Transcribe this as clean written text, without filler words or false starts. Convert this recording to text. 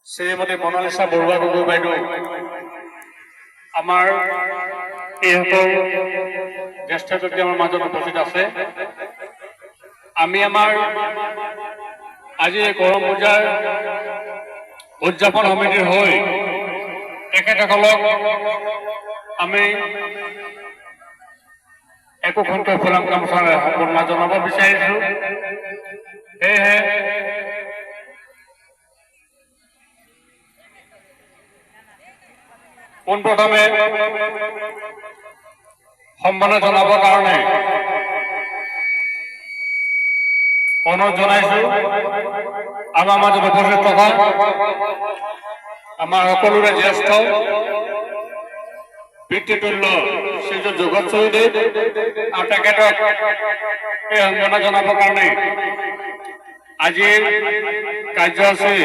শ্ৰীমতী মনালিছা বৰুৱা গগৈ বাইদেউ আমাৰ এইসকল জ্যেষ্ঠ ব্যক্তি আমাৰ মাজত উপস্থিত আছে। আমি আমাৰ আজি কৰম পূজাৰ উদযাপন সমিতিৰ হৈ তেখেতসকলক আমি একোখনকৈ ফুলাম গামোচাৰে সম্বৰ্ধনা জনাব বিচাৰিছোঁ। সেয়েহে পোনপ্ৰথমে সম্মাননা জনাবৰ কাৰণে অনুৰোধ জনাইছোঁ। আমাৰ মাজত উপস্থিত থকা আমাৰ সকলোৰে জ্যেষ্ঠ পিতৃতুল্য শ্ৰীযুত জগত চৌধুৰী আৰু তেখেতক এই সম্মাননা জনাবৰ কাৰণে আজিৰ কাৰ্যসূচী